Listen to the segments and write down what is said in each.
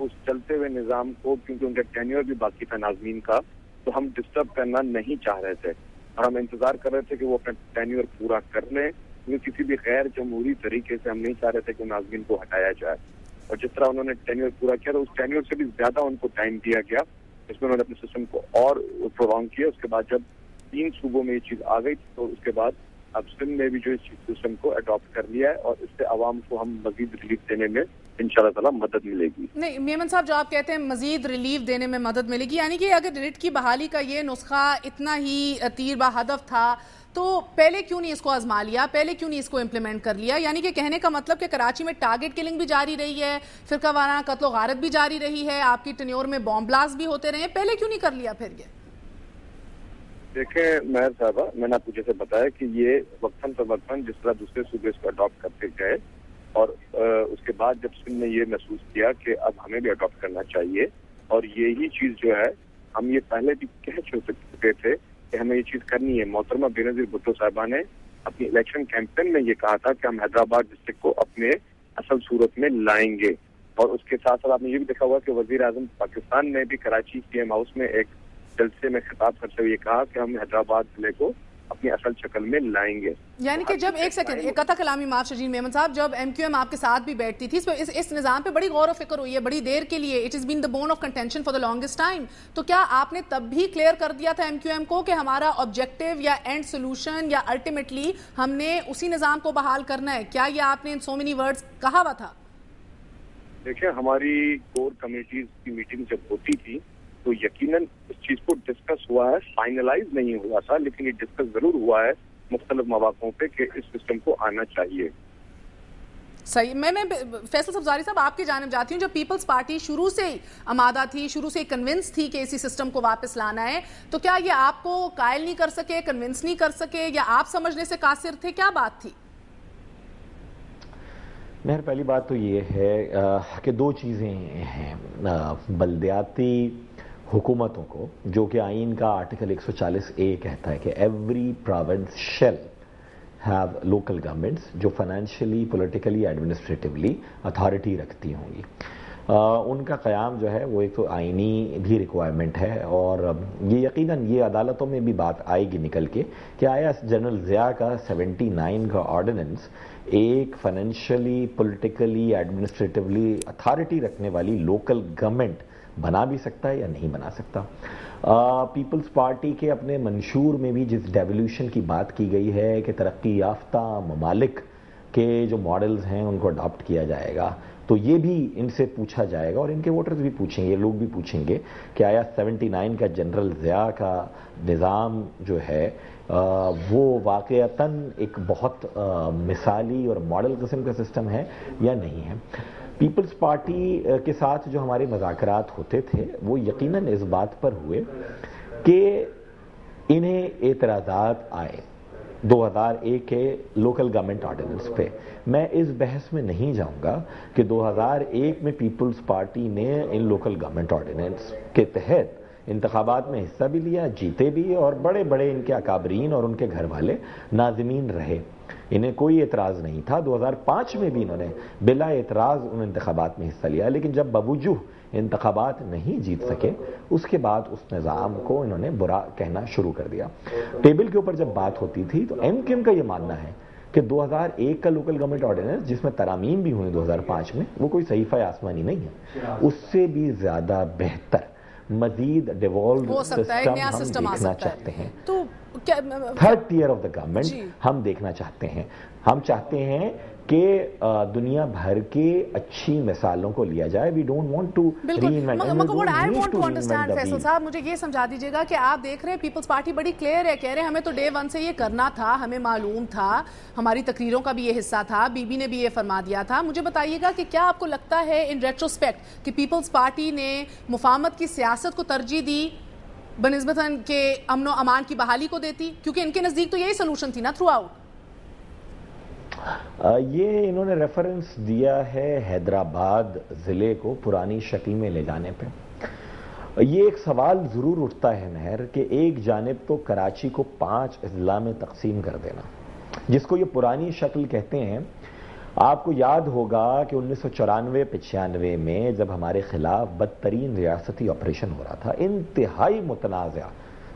اس چلتے ہوئے نظام کو، کیونکہ ان کا ٹینیور بھی باقی تھا ناظمین کا، تو ہم ڈسٹرب کرنا نہیں چاہ رہے تھے اور ہم انتظار کر رہے تھے کہ وہ اپنا ٹینیور پورا کر لیں، کیونکہ کسی بھی غیر جمہوری طریقے سے ہم نہیں چاہ رہے تھے کہ ناظمین کو ہٹایا جائے. اور جس طرح انہوں نے ٹینیور پورا کیا تو اس ٹینیور سے بھی زیادہ ان کو ٹائم دیا گیا، اس میں انہوں نے اپنے سسٹم کو اور پرولونگ کیا. اس کے بعد جب 3 صوبوں میں یہ چیز آ گئی تو اس کے بعد اب سندھ میں بھی جو اس سسٹم کو اڈاپٹ کر لیا ہے، اور اس سے عوام کو ہم مزید ریلیف دینے میں انشاءاللہ تعالیٰ مدد ملے گی. نہیں میمن صاحب، جو آپ کہتے ہیں مزید ریلیف دینے میں مدد ملے گی، یعنی کہ اگر ریٹ کی بحالی کا یہ نسخہ اتنا ہی تیر بہ ہدف تھا تو پہلے کیوں نہیں اس کو آزما لیا، پہلے کیوں نہیں اس کو امپلیمنٹ کر لیا؟ یعنی کہ کہنے کا مطلب کہ کراچی میں ٹارگٹ کلنگ بھی جاری رہی ہے، فرقہ وارانہ قتل و غارت بھی جاری رہی ہے، آپ کی ٹینیور میں بام بلاسٹ بھی ہوتے رہے ہیں، پہلے کیوں نہیں کر لیا پھر یہ؟ دیکھیں مہر صاحبہ، میں نے آپ کو جیسے بتایا کہ یہ وقتاً فوقتاً جس طرح دوسرے صوبے اس کو اڈاپٹ کرتے گئے، اور اس کے بعد جب سندھ نے یہ محسوس کیا کہ اب ہمیں بھی اڈاپٹ کرنا چاہیے، اور یہی چیز جو ہے ہم یہ پہلے بھی کہہ چکے تھے کہ ہمیں یہ چیز کرنی ہے. محترمہ بے نظیر بھٹو صاحبہ نے اپنی الیکشن کیمپین میں یہ کہا تھا کہ ہم حیدرآباد ڈسٹرکٹ کو اپنے اصل صورت میں لائیں گے. اور اس کے ساتھ ساتھ آپ نے یہ بھی دیکھا ہوا کہ وزیر اعظم پاکستان نے بھی کراچی سی ایم ہاؤس میں ایک جلسے میں خطاب کرتے ہوئے یہ کہا کہ ہم حیدرآباد ضلع کو اپنی اصل شکل میں لائیں گے. یعنی کہ جب ایک سیکنڈ ایک قطع کلامی معاف شجین میمن صاحب، جب ایم کیو ایم آپ کے ساتھ بھی بیٹھتی تھی، اس نظام پہ بڑی غور و فکر ہوئی ہے بڑی دیر کے لیے، it is been the bone of contention for the longest time, تو کیا آپ نے تب بھی کلیئر کر دیا تھا ایم کیو ایم کو کہ ہمارا آبجیکٹو یا اینڈ سولوشن یا الٹیمیٹلی ہم نے اسی نظام کو بحال کرنا ہے؟ کیا یہ آپ نے ان سو مینی ورڈز کہا ہوا تھا؟ دیکھیں ہماری کور کمیٹیز کی میٹنگ جب ہوتی تھی تو یقیناً اس چیز کو ڈسکس ہوا ہے، فائنلائز نہیں ہوا تھا، لیکن یہ ڈسکس ضرور ہوا ہے مختلف مواقعوں پہ کہ اس سسٹم کو آنا چاہیے. صحیح. میں فیصل سبزاری صاحب آپ کی جانب جاتی ہوں. جب پیپلز پارٹی شروع سے ہی آمادہ تھی، شروع سے ہی کنونس تھی کہ اسی سسٹم کو واپس لانا ہے، تو کیا یہ آپ کو قائل نہیں کر سکے، کنونس نہیں کر سکے، یا آپ سمجھنے سے قاصر تھے؟ کیا بات تھی؟ مہر، پہلی بات تو یہ ہے کہ 2 چیزیں ہیں. بلدیاتی حکومتوں کو، جو کہ آئین کا آرٹیکل 140A کہتا ہے کہ every province shall have local governments, جو فائنینشلی، پولیٹیکلی، ایڈمنسٹریٹولی اتھارٹی رکھتی ہوں گی، ان کا قیام جو ہے وہ ایک تو آئینی بھی ریکوائرمنٹ ہے. اور یہ یقیناً یہ عدالتوں میں بھی بات آئے گی نکل کے کہ آیا جنرل ضیاء کا 79 کا آرڈیننس ایک فائنینشلی، پولیٹیکلی، ایڈمنسٹریٹولی اتھارٹی رکھنے والی لوکل گورنمنٹ بنا بھی سکتا ہے یا نہیں بنا سکتا. پیپلز پارٹی کے اپنے منشور میں بھی جس ڈیولیوشن کی بات کی گئی ہے کہ ترقی یافتہ ممالک کے جو ماڈلز ہیں ان کو اڈاپٹ کیا جائے گا، تو یہ بھی ان سے پوچھا جائے گا اور ان کے ووٹرز بھی پوچھیں گے، یہ لوگ بھی پوچھیں گے کہ آیا 79 کا جنرل ضیاء کا نظام جو ہے وہ واقعتاً ایک بہت مثالی اور ماڈل قسم کا سسٹم ہے یا نہیں ہے. پیپلز پارٹی کے ساتھ جو ہمارے مذاکرات ہوتے تھے وہ یقیناً اس بات پر ہوئے کہ انہیں اعتراضات آئے 2001 کے لوکل گورنمنٹ آرڈیننس پہ. میں اس بحث میں نہیں جاؤں گا کہ 2001 میں پیپلز پارٹی نے ان لوکل گورنمنٹ آرڈیننس کے تحت انتخابات میں حصہ بھی لیا، جیتے بھی، اور بڑے بڑے ان کے اکابرین اور ان کے گھر والے ناظمین رہے، انہیں کوئی اعتراض نہیں تھا. 2005 میں بھی انہوں نے بلا اعتراض ان انتخابات میں حصہ لیا، لیکن جب بوجوہ انتخابات نہیں جیت سکے اس کے بعد اس نظام کو انہوں نے برا کہنا شروع کر دیا. ٹیبل کے اوپر جب بات ہوتی تھی تو ایم کیو ایم کا یہ ماننا ہے کہ 2001 کا لوکل گورنمنٹ آرڈیننس جس میں ترامیم بھی ہوئے 2005 میں، وہ کوئی صحیفہ آسمانی نہیں ہے، اس سے بھی زیادہ بہتر مزید ڈیوالوڈ سسٹم ہم دیکھنا چاہتے ہیں. تو third tier of the government ہم دیکھنا چاہتے ہیں. ہم چاہتے ہیں کہ دنیا بھر کے اچھی مثالوں کو لیا جائے. We don't want to understand. Faisal صاحب مجھے یہ سمجھا دیجیے گا کہ آپ دیکھ رہے ہیں پیپلز پارٹی بڑی کلیئر ہے، کہہ رہے ہیں ہمیں تو ڈے 1 سے یہ کرنا تھا، ہمیں معلوم تھا، ہماری تقریروں کا بھی یہ حصہ تھا، بی بی نے بھی یہ فرما دیا تھا. مجھے بتائیے گا کہ کیا آپ کو لگتا ہے ان ریٹروسپیکٹ کہ پیپلز پارٹی نے مفاہمت کی سیاست کو ترجیح دی بنسبت کہ امن و امان کی بحالی کو دیتی؟ کیونکہ ان کے نزدیک تو یہی سلوشن تھی نا تھرو آؤٹ. یہ انہوں نے ریفرنس دیا ہے حیدرآباد ضلع کو پرانی شکل میں لے جانے پہ. یہ ایک سوال ضرور اٹھتا ہے مہر کہ ایک جانب تو کراچی کو 5 اضلاع میں تقسیم کر دینا، جس کو یہ پرانی شکل کہتے ہیں، آپ کو یاد ہوگا کہ 1994-95 میں جب ہمارے خلاف بدترین ریاستی آپریشن ہو رہا تھا، انتہائی متنازع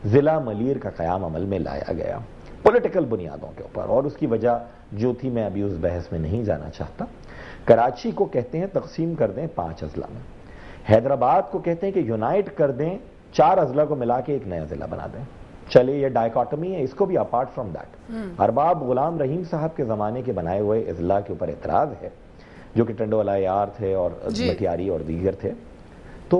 ضلع ملیر کا قیام عمل میں لایا گیا پولیٹیکل بنیادوں کے اوپر، اور اس کی وجہ جو تھی میں ابھی اس بحث میں نہیں جانا چاہتا۔ کراچی کو کہتے ہیں تقسیم کر دیں 5 اضلاع میں، حیدرآباد کو کہتے ہیں کہ یونائٹ کر دیں 4 اضلاع کو ملا کے ایک نیا ضلع بنا دیں۔ چلے یہ ڈائیکاٹمی ہے، اس کو بھی apart from that Arbab Ghulam رحیم صاحب کے زمانے کے بنائے ہوئے اضلاع کے اوپر اعتراض ہے، جو کہ ٹنڈوالا یار تھے اور مٹیاری اور دیگر تھے، تو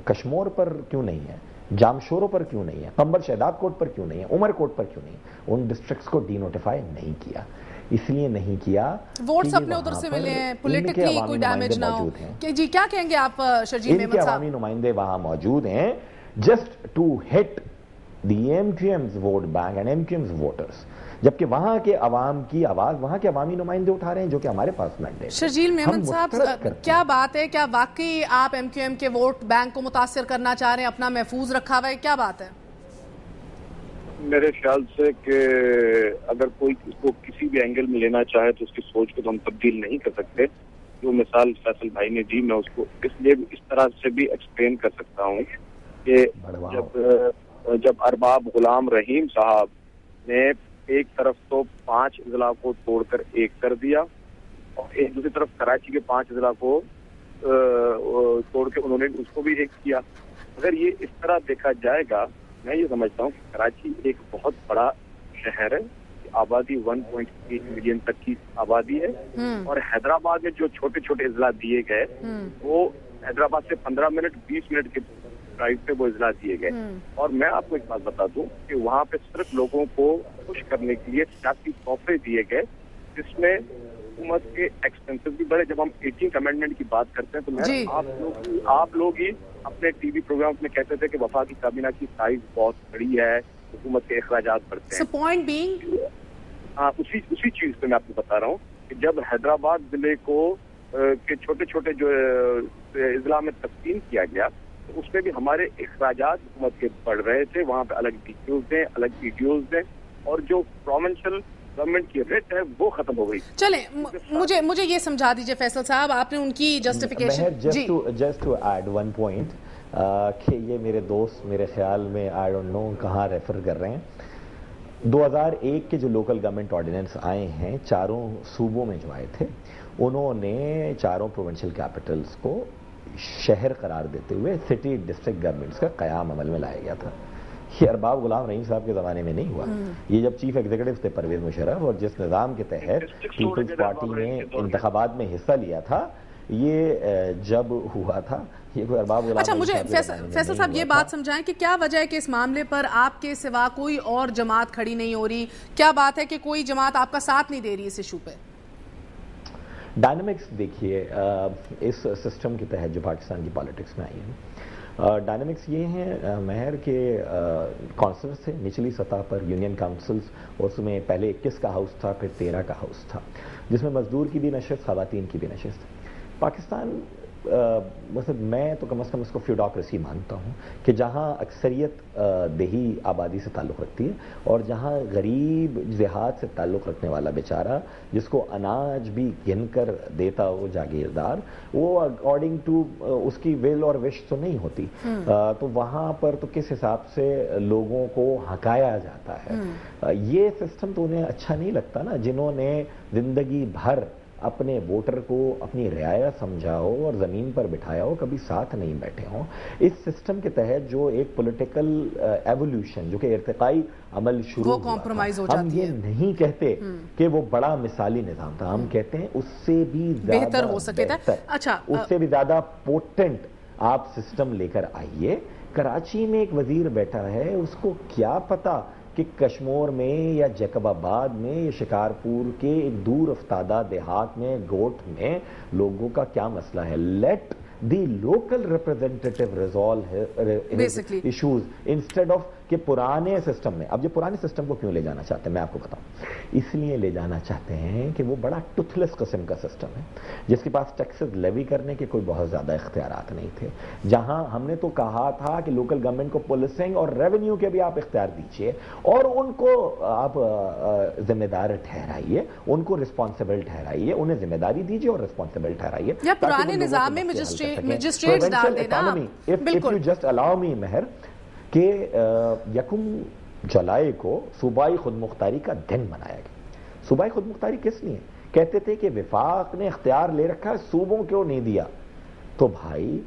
کشمور پر کیوں نہیں ہے، جامشوروں پر کیوں نہیں ہے، قمبر شہداد کوٹ پر کیوں نہیں ہے، عمر کوٹ پر کیوں نہیں ہے؟ ان ڈسٹرکٹس کو ڈی نوٹیفائی نہیں کیا، اس لیے نہیں کیا ووٹس اپنے ادھر سے ملے ہیں، پولیٹیکلی کوئی ڈیمیج نہ ہو۔ جی کیا کہیں گے آپ شرجیل ان کے عوامی نمائندے وہاں موجود ہیں just to hit the MQM's vote bank and MQM's voters, جبکہ وہاں کے عوام کی آواز وہاں کے عوامی نمائندے اٹھا رہے ہیں جو کہ ہمارے پاس مینڈیٹ۔ شرجیل میمن صاحب کیا بات ہے، کیا واقعی آپ MQM کے ووٹ بینک کو متاثر کرنا چاہ رہے ہیں، اپنا محفوظ رکھا ہوا ہے، کیا بات ہے؟ میرے خیال سے کہ اگر کوئی اس کو کسی بھی اینگل میں لینا چاہے تو اس کی سوچ کو تو ہم تبدیل نہیں کر سکتے۔ جو مثال فیصل بھائی نے دی میں اس کو اس لیے اس طرح سے بھی ایکسپلین کر سکتا ہوں کہ جب ارباب غلام رحیم صاحب نے ایک طرف تو 5 اضلاع کو توڑ کر ایک کر دیا اور ایک دوسری طرف کراچی کے 5 اضلاع کو توڑ کے انہوں نے اس کو بھی ایک کیا، اگر یہ اس طرح دیکھا جائے گا، میں یہ سمجھتا ہوں کہ کراچی ایک بہت بڑا شہر ہے، آبادی 1.8 ملین تک کی آبادی ہے، اور حیدرآباد میں جو چھوٹے چھوٹے اضلاع دیے گئے وہ حیدرآباد سے 15 منٹ 20 منٹ کے ڈرائیو پہ وہ اضلاع دیے گئے، اور میں آپ کو ایک بات بتا دوں کہ وہاں پہ صرف لوگوں کو خوش کرنے کے لیے سیاسی تحفے دیے گئے، جس میں حکومت کے ایکسپینسز بھی بڑھے۔ جب ہم 18th امینڈمنٹ کی بات کرتے ہیں تو میں آپ لوگ ہی اپنے ٹی وی پروگرامز میں کہتے تھے کہ وفاقی کابینہ کی سائز بہت بڑی ہے، حکومت کے اخراجات بڑھتے ہیں۔ پوائنٹ بینگ اسی چیز پہ میں آپ کو بتا رہا ہوں کہ جب حیدرآباد ضلع کو کے چھوٹے چھوٹے جو اضلاع میں تقسیم کیا گیا تو اس میں بھی ہمارے اخراجات حکومت کے بڑھ رہے تھے، وہاں پہ الگ DPOs دیں، الگ PDOs دیں، اور جو پروونشل گورنمنٹ کی ریٹ ہے وہ ختم ہو گئی۔ چلیں مجھے یہ سمجھا دیجئے فیصل صاحب، آپ نے ان کی justification just to add one point کہ یہ میرے دوست میرے خیال میں آئی ڈونٹ نو کہاں ریفر کر رہے ہیں۔ 2001 کے جو لوکل گورنمنٹ آرڈیننس آئے ہیں 4 صوبوں میں جو آئے تھے، انہوں نے 4 پروونشل کیپٹلز کو شہر قرار دیتے ہوئے سٹی ڈسٹرکٹ گورنمنٹس کا قیام عمل میں لایا گیا تھا۔ یہ ارباب غلام رحیم صاحب کے زمانے میں نہیں ہوا، یہ جب چیف ایگزیکٹو تھے پرویز مشرف، اور جس نظام کے تحت پیپلز پارٹی نے انتخابات میں حصہ لیا تھا، یہ جب ہوا تھا یہ کوئی ارباب غلام۔ اچھا مجھے فیصل صاحب یہ بات سمجھائیں کہ کیا وجہ ہے کہ اس معاملے پر آپ کے سوا کوئی اور جماعت کھڑی نہیں ہو رہی؟ کیا بات ہے کہ کوئی جماعت آپ کا ساتھ نہیں دے رہی اس ایشو پہ؟ ڈائنامکس دیکھیے اس سسٹم کے تحت جو پاکستان کی پالیٹکس میں آئی ہے، ڈائنامکس یہ ہیں مہر کے کونسلز تھے نچلی سطح پر، یونین کاؤنسلز، اور اس میں پہلے 21 کا ہاؤس تھا، پھر 13 کا ہاؤس تھا، جس میں مزدور کی بھی نشست، خواتین کی بھی نشست۔ پاکستان مطلب میں تو کم از کم اس کو فیوڈوکریسی مانتا ہوں کہ جہاں اکثریت دیہی آبادی سے تعلق رکھتی ہے، اور جہاں غریب دیہات سے تعلق رکھنے والا بیچارہ جس کو اناج بھی گن کر دیتا ہو جاگیردار، وہ اکارڈنگ ٹو اس کی ول اور وش تو نہیں ہوتی، تو وہاں پر تو کس حساب سے لوگوں کو ہکایا جاتا ہے۔ یہ سسٹم تو انہیں اچھا نہیں لگتا نا، جنہوں نے زندگی بھر اپنے ووٹر کو اپنی رعایا سمجھا ہو اور زمین پر بٹھایا ہو، کبھی ساتھ نہیں بیٹھے ہوں۔ اس سسٹم کے تحت جو ایک پولیٹیکل ایولیوشن جو کہ ارتقائی عمل شروع ہوا تھا، ہم یہ نہیں کہتے کہ وہ بڑا مثالی نظام تھا، ہم کہتے ہیں اس سے بھی بہتر ہو سکے تھا، اچھا اس سے بھی زیادہ پوٹنٹ آپ سسٹم لے کر آئیے۔ کراچی میں ایک وزیر بیٹھا ہے، اس کو کیا پتا کہ کشمور میں یا جیکب آباد میں یا شکارپور کے ایک دور افتادہ دیہات میں گوٹ میں لوگوں کا کیا مسئلہ ہے۔ Let the local representative resolve issues instead of کہ پرانے سسٹم میں، اب یہ پرانے سسٹم کو کیوں لے جانا چاہتے ہیں میں آپ کو بتاؤں، اس لیے لے جانا چاہتے ہیں کہ وہ بڑا ٹوتھلیس قسم کا سسٹم ہے جس کے پاس ٹیکسز لیوی کرنے کے کوئی بہت زیادہ اختیارات نہیں تھے، جہاں ہم نے تو کہا تھا کہ لوکل گورنمنٹ کو پولیسنگ اور ریونیو کے بھی آپ اختیار دیجئے اور ان کو آپ ذمہ دار ٹھہرائیے، ان کو رسپانسبل ٹھہرائیے، انہیں ذمہ داری دیجئے اور رسپانسبل ٹھہرائیے، یا پرانے نظام میں مجسٹریٹ ڈال دینا. بالکل جسٹ الاؤ می مہر کہ 1 جولائی کو صوبائی خود مختاری کا دن منایا گیا. صوبائی خود مختاری کس لیے؟ کہتے تھے کہ وفاق نے اختیار لے رکھا ہے، صوبوں کیوں نہیں دیا. تو بھائی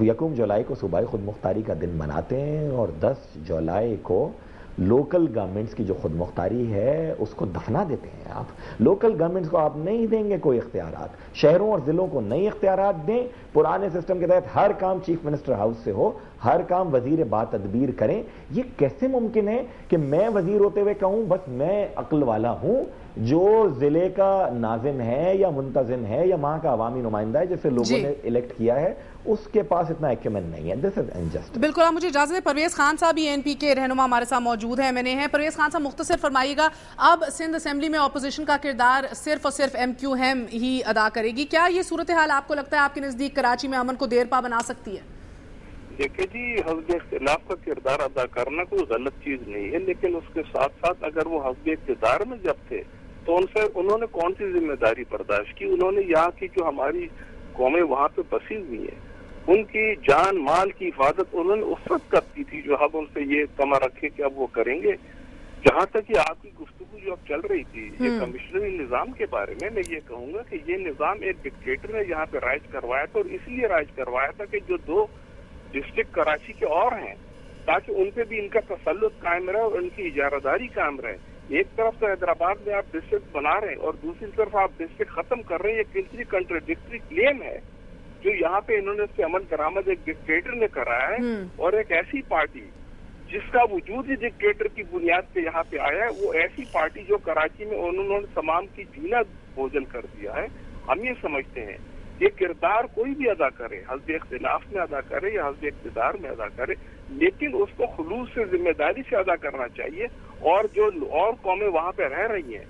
1 جولائی کو صوبائی خود مختاری کا دن مناتے ہیں اور 10 جولائی کو لوکل گورنمنٹس کی جو خود مختاری ہے اس کو دفنا دیتے ہیں. آپ لوکل گورنمنٹس کو آپ نہیں دیں گے کوئی اختیارات، شہروں اور ضلعوں کو نئی اختیارات دیں، پرانے سسٹم کے تحت ہر کام چیف منسٹر ہاؤس سے ہو، ہر کام وزیر با تدبیر کریں. یہ کیسے ممکن ہے کہ میں وزیر ہوتے ہوئے کہوں بس میں عقل والا ہوں، جو ضلع کا ناظم ہے یا منتظم ہے یا وہاں کا عوامی نمائندہ ہے جسے لوگوں نے الیکٹ کیا ہے اس کے پاس اتنا ایکومن نہیں ہے. دس از انجسٹ. بالکل. آپ مجھے اجازت ہے، پرویز خان صاحب بھی NP کے رہنما ہمارے ساتھ موجود ہیں، MNA ہیں. پرویز خان صاحب مختصر فرمائیے گا، اب سندھ اسمبلی میں اپوزیشن کا کردار صرف اور صرف MQM ہی ادا کرے گی، کیا یہ صورتحال آپ کو لگتا ہے آپ کے نزدیک کراچی میں امن کو دیر پا بنا سکتی ہے؟ دیکھیں جی، حزب اختلاف کا کردار ادا کرنا کوئی غلط چیز نہیں ہے، لیکن اس کے ساتھ ساتھ اگر وہ حزب اقتدار میں جب تھے تو انہوں نے کون سی ذمہ داری برداشت کی؟ انہوں نے یہاں کی جو ہماری قومیں وہاں پہ بسی ہوئی ہیں ان کی جان مال کی حفاظت انہوں نے اس وقت کرتی تھی جو اب ان سے یہ تما رکھے کہ اب وہ کریں گے. جہاں تک یہ آپ کی گفتگو جو اب چل رہی تھی یہ کمشنری نظام کے بارے میں یہ کہوں گا کہ یہ نظام ایک ڈکٹیٹر نے یہاں پہ رائج کروایا تھا، اور اس لیے رائج کروایا تھا کہ جو 2 ڈسٹرکٹ کراچی کے اور ہیں تاکہ ان پہ بھی ان کا تسلط قائم رہے اور ان کی اجارہ داری قائم رہے. ایک طرف تو حیدرآباد میں آپ ڈسٹرکٹ بنا رہے ہیں اور دوسری طرف آپ ڈسٹرکٹ ختم کر رہے ہیں. یہ کتنی کنٹراڈکٹری کلیم ہے جو یہاں پہ انہوں نے اس سے عمل درآمد ایک ڈکٹیٹر نے کرایا ہے، اور ایک ایسی پارٹی جس کا وجود ہی ڈکٹیٹر کی بنیاد پہ یہاں پہ آیا ہے، وہ ایسی پارٹی جو کراچی میں انہوں نے تمام کی جینا بوجھل کر دیا ہے. ہم یہ سمجھتے ہیں یہ کردار کوئی بھی ادا کرے، حزب اختلاف میں ادا کرے یا حزب اقتدار میں ادا کرے، لیکن اس کو خلوص سے ذمہ داری سے ادا کرنا چاہیے، اور جو اور قومیں وہاں پہ رہ رہی ہیں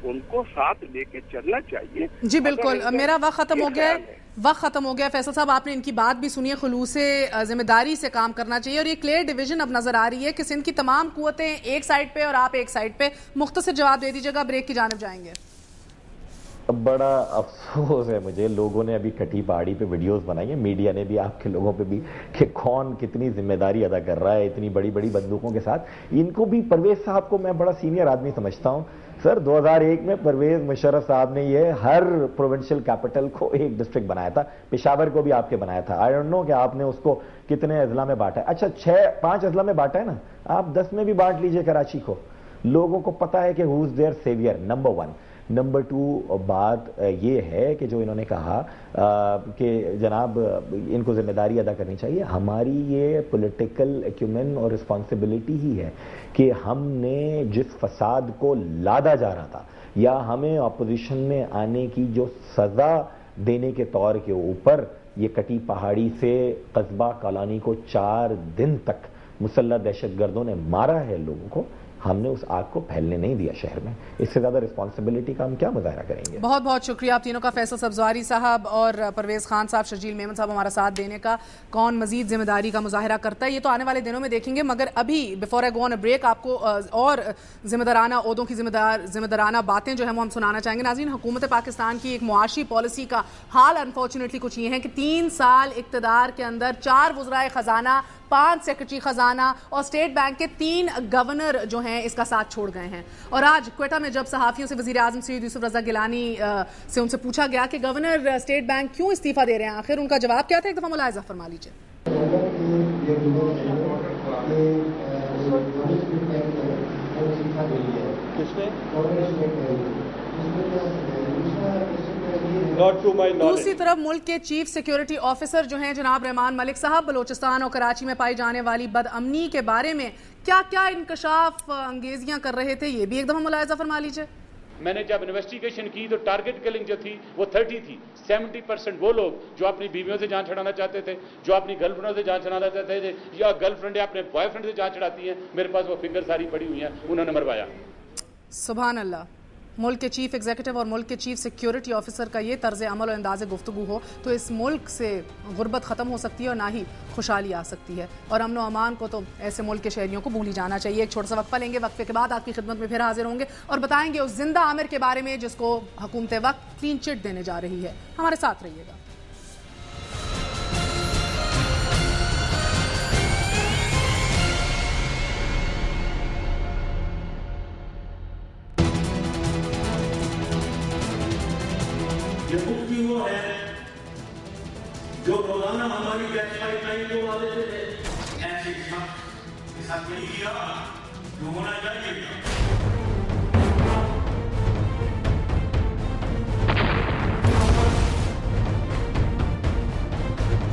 ان کو ساتھ لے کے چلنا چاہیے. جی بالکل. میرا وقت ختم ہو گیا ہے. وقت ختم ہو گیا. فیصل صاحب آپ نے ان کی بات بھی سنی ہے، خلوص سے ذمہ داری سے کام کرنا چاہیے، اور یہ کلیئر ڈویژن اب نظر آ رہی ہے کہ سندھ کی تمام قوتیں ایک سائڈ پہ اور آپ ایک سائڈ پہ. مختصر جواب دے دیجیے گا، بریک کی جانب جائیں گے. بڑا افسوس ہے مجھے، لوگوں نے ابھی کٹی پہاڑی پہ ویڈیوز بنائی ہیں، میڈیا نے بھی، آپ کے لوگوں پہ بھی، کہ کون کتنی ذمہ داری ادا کر رہا ہے اتنی بڑی بڑی بندوقوں کے ساتھ. ان کو بھی، پرویز صاحب کو میں بڑا سینئر آدمی سمجھتا ہوں سر. 2001 میں پرویز مشرف صاحب نے یہ ہر پروونشل کیپٹل کو ایک ڈسٹرکٹ بنایا تھا، پشاور کو بھی آپ کے بنایا تھا. آئی ڈونٹ نو کہ آپ نے اس کو کتنے اضلاع میں بانٹا ہے. اچھا 5 اضلاع میں بانٹا ہے نا، آپ 10 میں بھی بانٹ لیجئے کراچی کو. لوگوں کو پتا ہے کہ who is their saviour. Number 1. Number 2 بات یہ ہے کہ جو انہوں نے کہا کہ جناب ان کو ذمہ داری ادا کرنی چاہیے. ہماری یہ پولیٹیکل ایکیومن اور رسپانسبلٹی ہی ہے کہ ہم نے جس فساد کو لادا جا رہا تھا یا ہمیں اپوزیشن میں آنے کی جو سزا دینے کے طور کے اوپر یہ کٹی پہاڑی سے قصبہ کالانی کو 4 دن تک مسلح دہشت گردوں نے مارا ہے لوگوں کو، ہم نے اس آگ کو پھیلنے نہیں دیا شہر میں. اس سے زیادہ رسپانسبلٹی کا ہم کیا مظاہرہ کریں گے؟ بہت بہت شکریہ آپ تینوں کا، فیصل سبزواری صاحب اور پرویز خان صاحب، شرجیل میمن صاحب، ہمارا ساتھ دینے کا. کون مزید ذمہ داری کا مظاہرہ کرتا ہے یہ تو آنے والے دنوں میں دیکھیں گے، مگر ابھی before I go on a break آپ کو اور ذمہ دارانہ عہدوں کی ذمہ دارانہ باتیں جو ہیں وہ ہم سنانا چاہیں گے. ناظرین، حکومت پاکستان کی ایک معاشی پالیسی کا حال انفارچونیٹلی کچھ یہ ہے کہ 3 سال اقتدار کے اندر 4 وزرائے خزانہ، 5 سیکرٹری خزانہ اور اسٹیٹ بینک کے 3 گورنر جو ہیں اس کا ساتھ چھوڑ گئے ہیں. اور آج کوئٹہ میں جب صحافیوں سے وزیر اعظم سید یوسف رضا گیلانی سے ان سے پوچھا گیا کہ گورنر اسٹیٹ بینک کیوں استعفیٰ دے رہے ہیں، آخر ان کا جواب کیا تھا، ایک دفعہ ملاحظہ فرما لیجیے. دوسری طرف ملک کے چیف سیکیورٹی آفیسر جو ہیں جناب رحمان ملک صاحب، بلوچستان اور کراچی میں پائی جانے والی بد امنی کے بارے میں کیا کیا انکشاف انگیزیاں کر رہے تھے، یہ بھی ایک دفعہ ملاحظہ فرما لیجیے. میں نے جب انویسٹیگیشن کی تو ٹارگٹ کلنگ جو تھی وہ 30 تھی. 70% وہ لوگ جو اپنی بیویوں سے جان چھڑانا چاہتے تھے, جو اپنی گرل فرینڈوں سے جان چھڑانا چاہتے تھے, یا گرل فرینڈ یا اپنے بوائے فرینڈ سے جان چھڑاتی ہیں, میرے پاس وہ فنگر ساری پڑی ہوئی ہیں, انہوں نے مروایا. سبحان اللہ. ملک کے چیف ایگزیکٹو اور ملک کے چیف سیکیورٹی آفیسر کا یہ طرز عمل و انداز گفتگو ہو تو اس ملک سے غربت ختم ہو سکتی ہے اور نہ ہی خوشحالی آ سکتی ہے, اور امن و امان کو تو ایسے ملک کے شہریوں کو بھول ہی جانا چاہیے. ایک چھوٹا سا وقفہ لیں گے, وقفے کے بعد آپ کی خدمت میں پھر حاضر ہوں گے اور بتائیں گے اس زندہ عامر کے بارے میں جس کو حکومت وقت کلین چٹ دینے جا رہی ہے. ہمارے ساتھ رہیے گا. یہ بک بھی وہ ہے جو روزانہ ہماری گیس پائپ لائن کو والے تھے, ایسے کے ساتھ نہیں کیا جو ہونا چاہیے.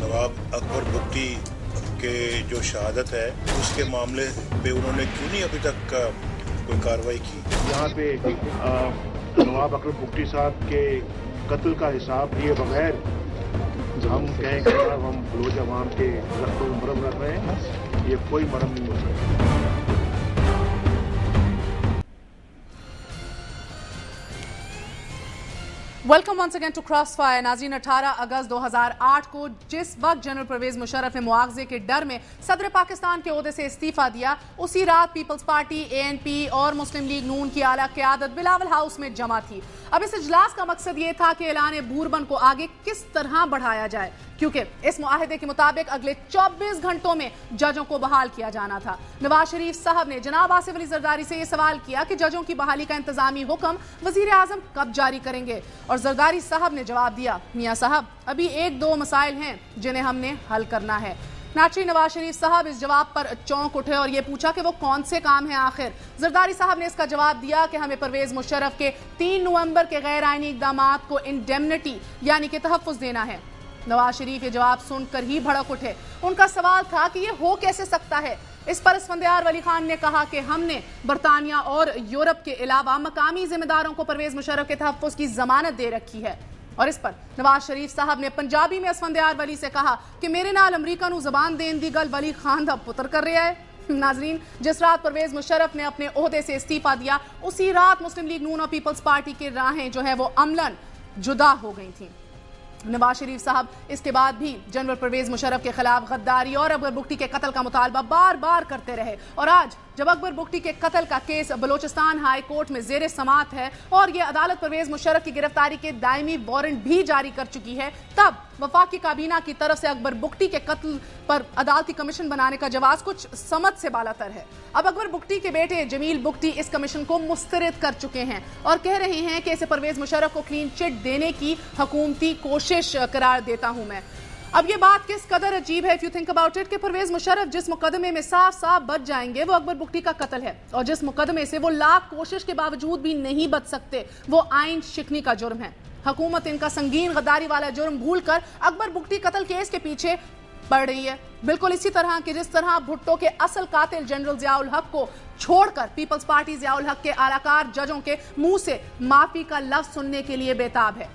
نواب اکبر بگٹی کے جو شہادت ہے اس کے معاملے پہ انہوں نے کیوں نہیں ابھی تک کوئی کارروائی کی؟ یہاں پہ نواب اکبر بگٹی صاحب کے قتل کا حساب لیے بغیر ہم کہیں کہ ہم بلوچ عوام کے رقم مرم رکھ رہے ہیں, یہ کوئی مرم نہیں ہو سکتا. Welcome once again to Crossfire. ناظرین, 18 اگست 2008 کو جس وقت جنرل پرویز مشرف نے مواخذے کے ڈر میں صدر پاکستان کے عہدے سے استعفیٰ دیا, اسی رات پیپلز پارٹی, ANP اور مسلم لیگ نون کی اعلیٰ قیادت بلاول ہاؤس میں جمع تھی. اب اس اجلاس کا مقصد یہ تھا کہ اعلان بوربن کو آگے کس طرح بڑھایا جائے, کیونکہ اس معاہدے کے مطابق اگلے 24 گھنٹوں میں ججوں کو بحال کیا جانا تھا. نواز شریف صاحب نے جناب آصف علی زرداری سے یہ سوال کیا کہ ججوں کی بحالی کا انتظامی حکم وزیر اعظم کب جاری کریں گے, اور زرداری صاحب نے جواب دیا, میاں صاحب ابھی 1-2 مسائل ہیں جنہیں ہم نے حل کرنا ہے. ناچی نواز شریف صاحب اس جواب پر چونک اٹھے اور یہ پوچھا کہ وہ کون سے کام ہیں آخر. زرداری صاحب نے اس کا جواب دیا کہ ہمیں پرویز مشرف کے 3 نومبر کے غیر آئینی اقدامات کو انڈیمنٹی یعنی کہ تحفظ دینا ہے. نواز شریف یہ جواب سن کر ہی بھڑک اٹھے. ان کا سوال تھا کہ یہ ہو کیسے سکتا ہے. اس پر اسفندیار ولی خان نے کہا کہ ہم نے برطانیہ اور یورپ کے علاوہ مقامی ذمہ داروں کو پرویز مشرف کے تحفظ کی ضمانت دے رکھی ہے. اور اس پر نواز شریف صاحب نے پنجابی میں اسفندیار ولی سے کہا کہ میرے نال امریکہ نو زبان دین دی گل ولی خان دا پتر کر رہا ہے. ناظرین, جس رات پرویز مشرف نے اپنے عہدے سے استعفیٰ دیا اسی رات مسلم لیگ نون اور پیپلز پارٹی کے راہیں جو ہے وہ عملاً جدا ہو گئی تھیں. نواز شریف صاحب اس کے بعد بھی جنرل پرویز مشرف کے خلاف غداری اور اکبر بگٹی کے قتل کا مطالبہ بار بار کرتے رہے, اور آج جب اکبر بگٹی کے قتل کا کیس بلوچستان ہائی کورٹ میں زیر سماعت ہے اور یہ عدالت پرویز مشرف کی گرفتاری کے دائمی وارنٹ بھی جاری کر چکی ہے, تب وفاقی کابینہ کی طرف سے اکبر بگٹی کے قتل پر عدالتی کمیشن بنانے کا جواز کچھ سمجھ سے بالاتر ہے. اب اکبر بگٹی کے بیٹے جمیل بگٹی اس کمیشن کو مسترد کر چکے ہیں اور کہہ رہے ہیں کہ اسے پرویز مشرف کو کلین چٹ دینے کی حکومتی کوشش قرار دیتا ہوں میں. اب یہ بات کس قدر عجیب ہے if you think about it کہ پرویز مشرف جس مقدمے میں صاف صاف بچ جائیں گے وہ اکبر بگٹی کا قتل ہے, اور جس مقدمے سے وہ لاکھ کوشش کے باوجود بھی نہیں بچ سکتے وہ آئین شکنی کا جرم ہے. حکومت ان کا سنگین غداری والا جرم بھول کر اکبر بگٹی قتل کیس کے پیچھے پڑ رہی ہے, بالکل اسی طرح کہ جس طرح بھٹو کے اصل قاتل جنرل ضیاء الحق کو چھوڑ کر پیپلز پارٹی ضیاء الحق کے اعلی کار ججوں کے منہ سے معافی کا لفظ سننے کے لیے بےتاب ہے.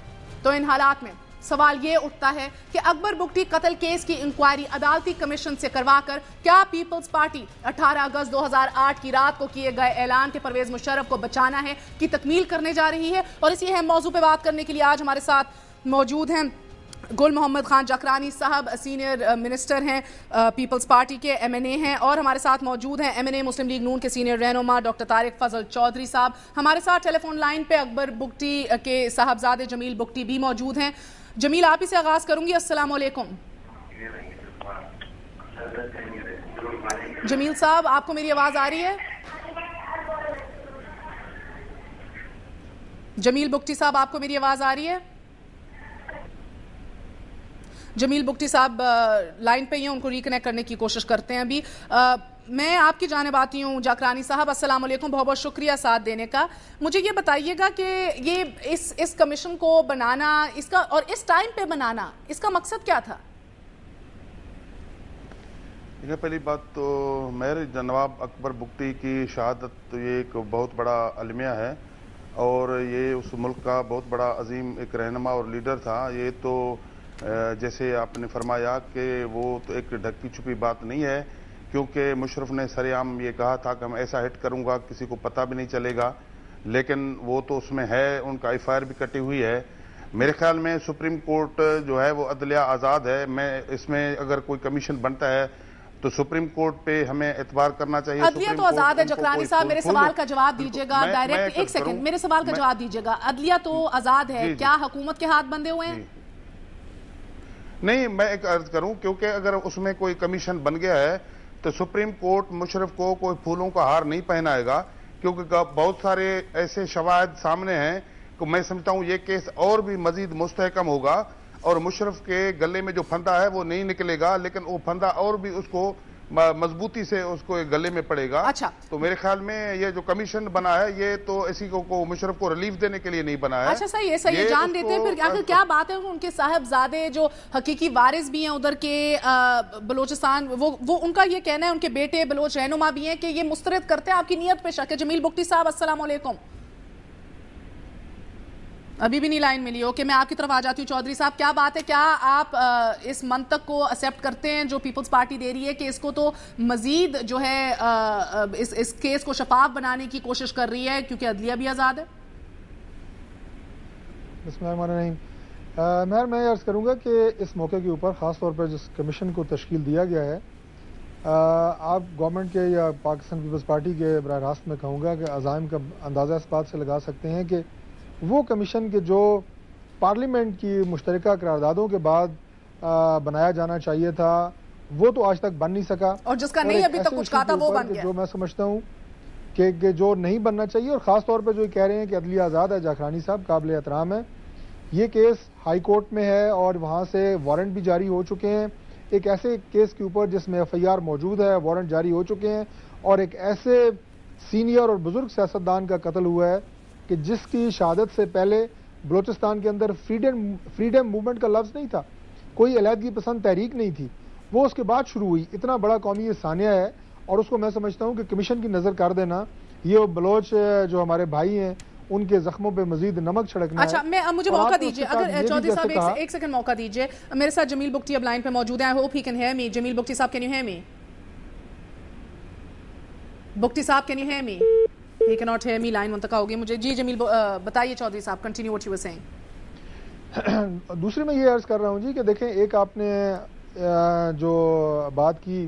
تو ان حالات میں سوال یہ اٹھتا ہے کہ اکبر بگٹی قتل کیس کی انکوائری عدالتی کمیشن سے کروا کر کیا پیپلز پارٹی 18 اگست 2008 کی رات کو کیے گئے اعلان کے پرویز مشرف کو بچانا ہے کی تکمیل کرنے جا رہی ہے. اور اسی اہم موضوع پہ بات کرنے کے لیے آج ہمارے ساتھ موجود ہیں گل محمد خان جاکرانی صاحب, سینئر منسٹر ہیں پیپلز پارٹی کے, MNA ہیں, اور ہمارے ساتھ موجود ہیں MNA مسلم لیگ نون کے سینئر رہنما ڈاکٹر طارق فضل چودھری صاحب. ہمارے ساتھ ٹیلی فون لائن پہ اکبر بگٹی کے صاحبزادے جمیل بگٹی بھی موجود ہیں. جمیل, آپ ہی سے آغاز کروں گی. السلام علیکم. جمیل صاحب, آپ کو میری آواز آ رہی ہے؟ جمیل بگٹی صاحب, آپ کو میری آواز آ رہی ہے؟ جمیل بگٹی صاحب لائن پہ ہی ہیں, ان کو ریکنیکٹ کرنے کی کوشش کرتے ہیں ابھی. میں آپ کی جانب آتی ہوں جاکرانی صاحب. السلام علیکم, بہت بہت شکریہ ساتھ دینے کا. مجھے یہ بتائیے گا کہ یہ اس کمیشن کو بنانا, اس کا اور اس ٹائم پہ بنانا, اس کا مقصد کیا تھا؟ پہلی بات تو میرے نواب اکبر بگٹی کی شہادت تو یہ ایک بہت بڑا المیہ ہے, اور یہ اس ملک کا بہت بڑا عظیم ایک رہنما اور لیڈر تھا. یہ تو جیسے آپ نے فرمایا کہ وہ تو ایک ڈھکی چھپی بات نہیں ہے, کیونکہ مشرف نے سر عام یہ کہا تھا کہ ہم ایسا ہٹ کروں گا کسی کو پتہ بھی نہیں چلے گا, لیکن وہ تو اس میں ہے, ان کا ایف آئی آر بھی کٹی ہوئی ہے. میرے خیال میں سپریم کورٹ جو ہے وہ عدلیہ آزاد ہے. میں اس میں اگر کوئی کمیشن بنتا ہے تو سپریم کورٹ پہ ہمیں اعتبار کرنا چاہیے. عدلیہ تو آزاد ہے. جکرانی صاحب میرے سوال کا جواب دیجیے گا ڈائریکٹ, ایک سیکنڈ میرے سوال کا جواب دیجیے گا. عدلیہ تو آزاد ہے, کیا حکومت کے ہاتھ بندھے ہوئے ہیں؟ نہیں, میں ایک عرض کروں, کیونکہ اگر اس میں کوئی کمیشن بن گیا ہے تو سپریم کورٹ مشرف کو کوئی پھولوں کا ہار نہیں پہنائے گا, کیونکہ بہت سارے ایسے شواہد سامنے ہیں کہ میں سمجھتا ہوں یہ کیس اور بھی مزید مستحکم ہوگا اور مشرف کے گلے میں جو پھندا ہے وہ نہیں نکلے گا, لیکن وہ پھندا اور بھی اس کو مضبوطی سے اس کو گلے میں پڑے گا. اچھا, تو میرے خیال میں یہ جو کمیشن بنا ہے یہ تو اسی کو مشرف کو ریلیف دینے کے لیے نہیں بنا ہے. اچھا صحیح ہے, صحیح جان دیتے ہیں. پھر آخر کیا بات ہے ان کے صاحبزادے جو حقیقی وارث بھی ہیں ادھر کے بلوچستان, وہ ان کا یہ کہنا ہے, ان کے بیٹے بلوچ رہنما بھی ہیں کہ یہ مسترد کرتے ہیں, آپ کی نیت پہ شک ہے. جمیل بگٹی صاحب السلام علیکم. ابھی بھی نہیں لائن ملی. اوکے, میں آپ کی طرف آ جاتی ہوں. چودھری صاحب کیا بات ہے, کیا آپ اس منطق کو ایکسیپٹ کرتے ہیں جو پیپلز پارٹی دے رہی ہے کہ اس کو تو مزید جو ہے اس کیس کو شفاف بنانے کی کوشش کر رہی ہے کیونکہ عدلیہ بھی آزاد ہے؟ بسم اللہ الرحمن الرحیم. میں عرض کروں گا کہ اس موقع کے اوپر خاص طور پر جس کمیشن کو تشکیل دیا گیا ہے, آپ گورنمنٹ کے یا پاکستان پیپلز پارٹی کے براہ راست میں کہوں گا کہ عزائم کا اندازہ اس بات سے لگا سکتے ہیں کہ وہ کمیشن کے جو پارلیمنٹ کی مشترکہ قراردادوں کے بعد بنایا جانا چاہیے تھا وہ تو آج تک بن نہیں سکا, اور جس کا نہیں ابھی تک کچھ کہا تھا وہ بن گیا. جو میں سمجھتا ہوں کہ جو نہیں بننا چاہیے, اور خاص طور پہ جو کہہ رہے ہیں کہ عدلیہ آزاد ہے, جاکرانی صاحب قابل احترام ہے. یہ کیس ہائی کورٹ میں ہے اور وہاں سے وارنٹ بھی جاری ہو چکے ہیں. ایک ایسے کیس کے اوپر جس میں ایف آئی آر موجود ہے, وارنٹ جاری ہو چکے ہیں, اور ایک ایسے سینئر اور بزرگ سیاستدان کا قتل ہوا ہے کہ جس کی شہادت سے پہلے بلوچستان کے اندر فریڈم موومنٹ کا لفظ نہیں تھا, کوئی علیحدگی پسند تحریک نہیں تھی, وہ اس کے بعد شروع ہوئی. اتنا بڑا قومی یہ ثانیہ ہے, اور اس کو میں سمجھتا ہوں کہ کمیشن کی نظر کر دینا, یہ بلوچ جو ہمارے بھائی ہیں ان کے زخموں پہ مزید نمک چھڑکنا ہے. اچھا, مجھے موقع دیجیے, اگر چودھری صاحب ایک سیکنڈ موقع دیجیے. میرے ساتھ جمیل بگٹی اب لائن پہ موجود ہیں. I hope he can hear me. Jamil Bugti sahab, can you hear me? Bugti sahab, can you hear me? He cannot hear me. Line منتقل ہوگی مجھے. جی جمیل بتائیے Chaudhry sahab, continue what you were saying. دوسری میں یہ عرض کر رہا ہوں جی کہ دیکھیں, ایک آپ نے جو بات کی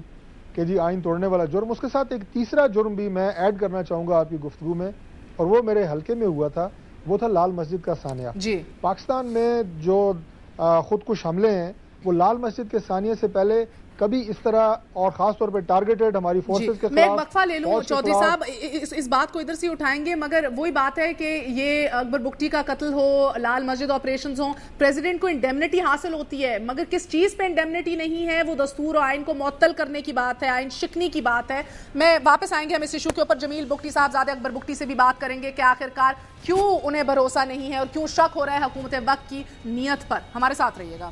کہ جی آئین توڑنے والا جرم, اس کے ساتھ ایک تیسرا جرم بھی میں ایڈ کرنا چاہوں گا آپ کی گفتگو میں, اور وہ میرے حلقے میں ہوا تھا, وہ تھا لال مسجد کا ثانیہ. جی, پاکستان میں جو خودکش حملے ہیں وہ لال مسجد کے ثانیے سے پہلے کبھی اس طرح, اور خاص طور پہ ٹارگیٹڈ ہماری فورسز کے خلاف. میں ایک وقفہ لے لوں چودھری صاحب, اس بات کو ادھر سے اٹھائیں گے, مگر وہی بات ہے کہ یہ اکبر بگٹی کا قتل ہو, لال مسجد آپریشنز ہوں, پریزیڈنٹ کو انڈیمنٹی حاصل ہوتی ہے, مگر کس چیز پہ انڈیمنٹی نہیں ہے, وہ دستور اور آئین کو معطل کرنے کی بات ہے, آئین شکنی کی بات ہے. میں واپس آئیں گے ہم اس ایشو کے اوپر. جمیل بگٹی صاحب زیادہ اکبر بگٹی سے بھی بات کریں گے کہ آخرکار کیوں انہیں بھروسہ نہیں ہے اور کیوں شک ہو رہا ہے حکومت وقت کی نیت پر. ہمارے ساتھ رہیے گا.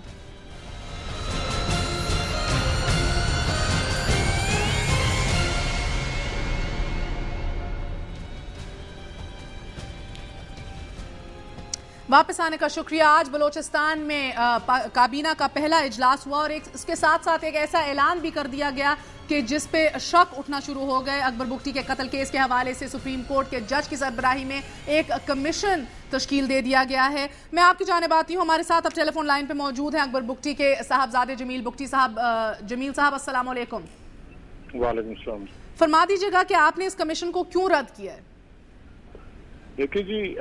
واپس آنے کا شکریہ. آج بلوچستان میں کابینہ کا پہلا اجلاس ہوا, اور اس کے ساتھ ساتھ ایک ایسا اعلان بھی کر دیا گیا کہ جس پہ شک اٹھنا شروع ہو گئے. اکبر بگٹی کے قتل کیس کے حوالے سے سپریم کورٹ کے جج کی سربراہی میں ایک کمیشن تشکیل دے دیا گیا ہے. میں آپ کی جانب آتی ہوں. ہمارے ساتھ اب ٹیلی فون لائن پہ موجود ہیں اکبر بگٹی کے صاحبزادے جمیل بگٹی صاحب. جمیل صاحب السلام علیکم. وعلیکم السلام. فرما دیجیے گا کہ آپ نے اس کمیشن کو کیوں رد کیا ہے؟ دیکھیے جی,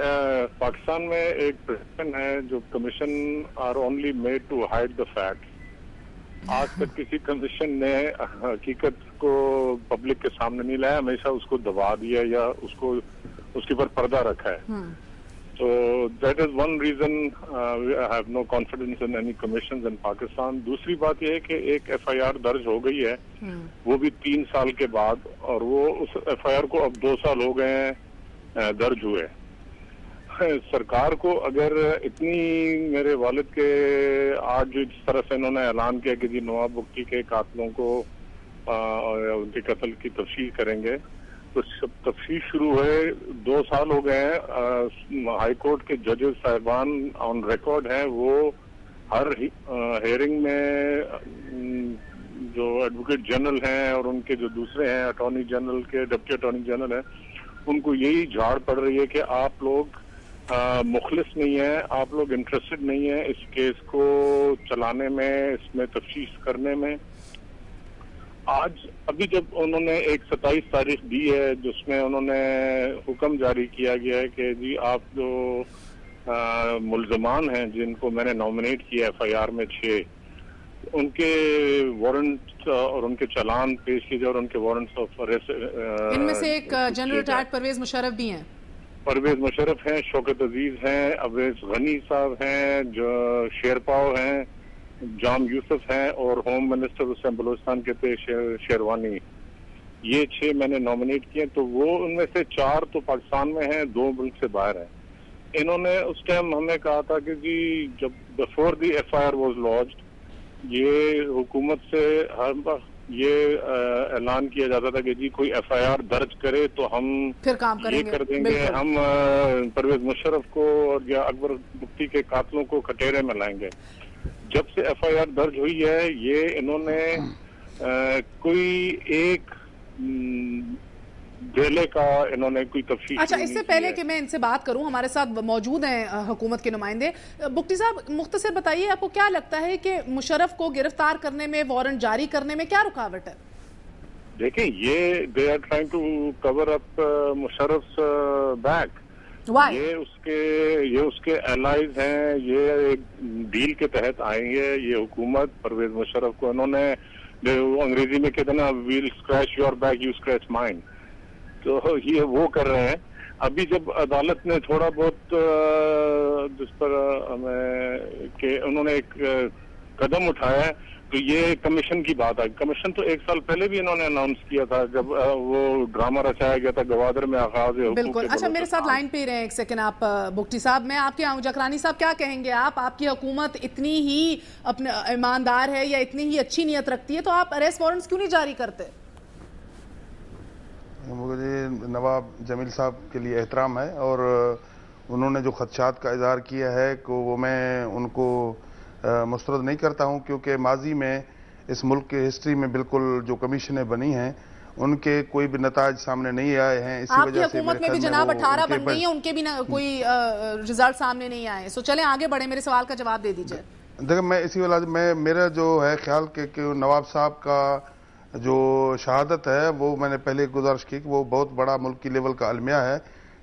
پاکستان میں ایک پریزیڈنٹ ہے جو commission are only made to hide the fact. آج تک کسی کمیشن نے حقیقت کو پبلک کے سامنے نہیں لایا, ہمیشہ اس کو دبا دیا یا اس کے اوپر پردہ رکھا ہے. تو that is one reason I have no confidence in any commissions in Pakistan. دوسری بات یہ ہے کہ ایک ایف آئی آر درج ہو گئی ہے, وہ بھی 3 سال کے بعد, اور وہ اس ایف آئی آر کو اب 2 سال ہو گئے ہیں درج ہوئے. سرکار کو اگر اتنی, میرے والد کے آج جس طرح سے انہوں نے اعلان کیا کہ جی نواب بگٹی کے قاتلوں کو ان کے قتل کی تفصیل کریں گے, تو سب تفتیش شروع ہوئے 2 سال ہو گئے ہیں. ہائی کورٹ کے ججز صاحبان آن ریکارڈ ہیں, وہ ہر ہیئرنگ میں جو ایڈوکیٹ جنرل ہیں اور ان کے جو دوسرے ہیں اٹارنی جنرل کے ڈپٹی اٹارنی جنرل ہیں, ان کو یہی جھاڑ پڑ رہی ہے کہ آپ لوگ مخلص نہیں ہیں, آپ لوگ انٹرسٹڈ نہیں ہیں اس کیس کو چلانے میں, اس میں تفتیش کرنے میں. آج ابھی جب انہوں نے ایک 27 تاریخ دی ہے جس میں انہوں نے حکم جاری کیا گیا ہے کہ جی آپ جو ملزمان ہیں جن کو میں نے نامنیٹ کیا ایف آئی آر میں 6, ان کے وارنٹ اور ان کے چالان پیش کیے جائے اور ان کے وارنٹس آف اریسٹ. ان میں سے ایک جنرل ریٹائرڈ پرویز مشرف بھی ہیں. پرویز مشرف ہیں, شوکت عزیز ہیں, اویس غنی صاحب ہیں, جو شیرپاؤ ہیں, جام یوسف ہیں, اور ہوم منسٹر حسین بلوچستان کے تھے شیروانی. یہ 6 میں نے نامنیٹ کیے. تو وہ ان میں سے 4 تو پاکستان میں ہیں, 2 ملک سے باہر ہیں. انہوں نے اس ٹائم ہمیں کہا تھا کہ جی جب before the F I R was launched, یہ حکومت سے ہر وقت یہ اعلان کیا جاتا تھا کہ جی کوئی ایف آئی آر درج کرے تو ہم یہ کر دیں گے, ہم پرویز مشرف کو اور یا اکبر بگٹی کے قاتلوں کو کٹہرے میں لائیں گے. جب سے ایف آئی آر درج ہوئی ہے یہ انہوں نے کوئی ایک ڈیلے کا انہوں نے کوئی تفتیش. اچھا, اس سے پہلے کہ میں ان سے بات کروں, ہمارے ساتھ موجود ہیں حکومت کے نمائندے. بگٹی صاحب مختصر بتائیے, آپ کو کیا لگتا ہے کہ مشرف کو گرفتار کرنے میں, وارنٹ جاری کرنے میں کیا رکاوٹ ہے؟ دیکھیں, یہ they are trying to cover up Musharraf's back. یہ اس کے الائز ہیں, یہ ایک ڈیل کے تحت آئیں گے. یہ حکومت پرویز مشرف کو انہوں نے انگریزی میں کہتے ہیں نا, well scratch your back you scratch mine, تو یہ وہ کر رہے ہیں. ابھی جب عدالت نے تھوڑا بہت جس پر ہمیں کہ انہوں نے ایک قدم اٹھایا ہے تو یہ کمیشن کی بات آئی. کمیشن تو 1 سال پہلے بھی انہوں نے اناؤنس کیا تھا جب وہ ڈرامہ رچایا گیا تھا گوادر میں آغاز. بالکل. اچھا, میرے ساتھ لائن پہ رہے 1 سیکنڈ آپ بگٹی صاحب. میں آپ کے جکرانی صاحب کیا کہیں گے, آپ کی حکومت اتنی ہی اپنے ایماندار ہے یا اتنی ہی اچھی نیت رکھتی ہے تو آپ اریسٹ وارنٹس کیوں نہیں جاری کرتے؟ مجھے نواب جمیل صاحب کے لیے احترام ہے اور انہوں نے جو خدشات کا اظہار کیا ہے کہ وہ میں ان کو مسترد نہیں کرتا ہوں, کیونکہ ماضی میں اس ملک کے ہسٹری میں بالکل جو کمیشنیں بنی ہیں ان کے کوئی بھی نتائج سامنے نہیں آئے ہیں. اسی وجہ سے آپ کی حکومت میں بھی جناب 18 بن گئی ہیں, ان کے بھی کوئی رزلٹ سامنے نہیں آئے. سو چلیں آگے بڑھیں, میرے سوال کا جواب دے دیجئے. دیکھیں, میں اسی وجہ میرا جو ہے خیال کہ نواب صاحب کا جو شہادت ہے وہ میں نے پہلے گزارش کی کہ وہ بہت بڑا ملکی لیول کا المیہ ہے,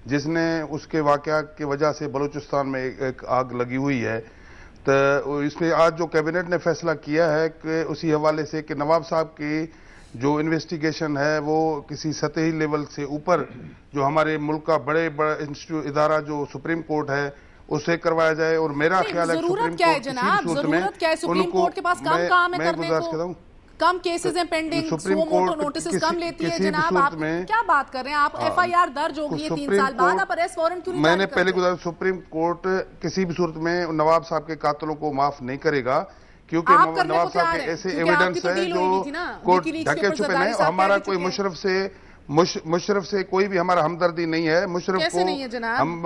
جس نے اس کے واقعہ کی وجہ سے بلوچستان میں ایک آگ لگی ہوئی ہے. تو اس میں آج جو کیبنٹ نے فیصلہ کیا ہے کہ اسی حوالے سے کہ نواب صاحب کی جو انویسٹیگیشن ہے وہ کسی سطحی لیول سے اوپر جو ہمارے ملک کا بڑے ادارہ جو سپریم کورٹ ہے اس سے کروایا جائے. اور میرا خیال ہے ضرورت کیا ہے جناب, ضرورت کیا ہے سپریم کورٹ کے پاس کم کام ہے کرنے کو, کم کیسز ہیں پینڈنگ, سو موٹو نوٹسز کم لیتی ہے جناب. آپ کیا بات کر رہے ہیں, آپ ایف آئی آر درج ہو گئی ہے 3 سال بعد, آپ اریسٹ وارنٹ کیوں نہیں جاری کرتے؟ میں نے پہلے گزارا, سپریم کورٹ کسی بھی صورت میں نواب صاحب کے قاتلوں کو معاف نہیں کرے گا, کیونکہ نواب صاحب کے ایسے ایویڈنس ہیں جو کورٹ ڈھکے چھپے نہیں. ہمارا کوئی مشرف سے کوئی بھی ہمارا ہمدردی نہیں ہے. مشرف کو ہم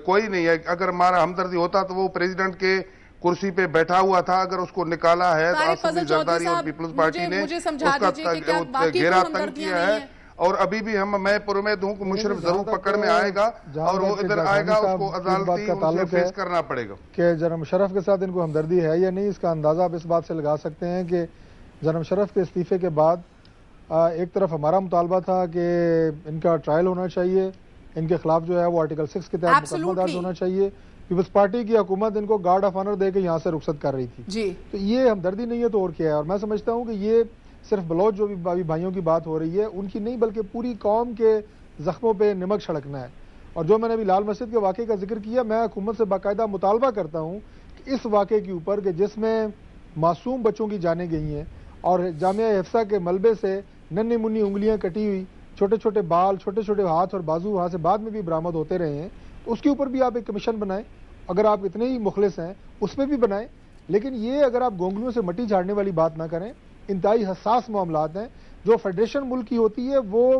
کوئی نہیں ہے. اگر ہمارا ہمدردی ہوتا تو وہ پریزیڈنٹ کے کرسی پہ بیٹھا ہوا تھا, اگر اس کو نکالا ہے تو آصفی زرداری اور پیپلز پارٹی نے اس کا گھیرا تنگ کیا ہے. اور ابھی بھی میں پر امید ہوں کہ مشرف ضرور پکڑ میں آئے گا اور وہ ادھر آئے گا, اس کو عدالتی اسے فیس کرنا پڑے گا. کہ جنرل مشرف کے ساتھ ان کو ہمدردی ہے یا نہیں, اس کا اندازہ آپ اس بات سے لگا سکتے ہیں کہ جنرل مشرف کے استعفے کے بعد ایک طرف ہمارا مطالبہ تھا کہ ان کا ٹرائل ہونا چاہیے, ان کے خلاف جو ہے وہ آرٹیکل 6 کے تحت مقدمہ درج ہونا چاہیے. پیپلز پارٹی کی حکومت ان کو گارڈ آف آنر دے کے یہاں سے رخصت کر رہی تھی. تو یہ ہمدردی نہیں ہے تو اور کیا ہے. اور میں سمجھتا ہوں کہ یہ صرف بلوچ جو بھی بھائیوں کی بات ہو رہی ہے ان کی نہیں, بلکہ پوری قوم کے زخموں پہ نمک چھڑکنا ہے. اور جو میں نے ابھی لال مسجد کے واقعے کا ذکر کیا, میں حکومت سے باقاعدہ مطالبہ کرتا ہوں کہ اس واقعے کے اوپر کہ جس میں معصوم بچوں کی جانیں گئی ہیں اور جامعہ حفصہ کے ملبے سے ننھی منی انگلیاں کٹی ہوئی, چھوٹے چھوٹے بال, چھوٹے چھوٹے ہاتھ اور بازو وہاں سے بعد میں بھی برآمد ہوتے رہے ہیں, تو اس کے اوپر بھی آپ ایک کمیشن بنائیں. اگر آپ اتنے ہی مخلص ہیں اس پہ بھی بنائیں. لیکن یہ اگر آپ گونگلوں سے مٹی جھاڑنے والی بات نہ کریں. انتہائی حساس معاملات ہیں. جو فیڈریشن ملک کی ہوتی ہے وہ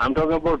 I'm talking about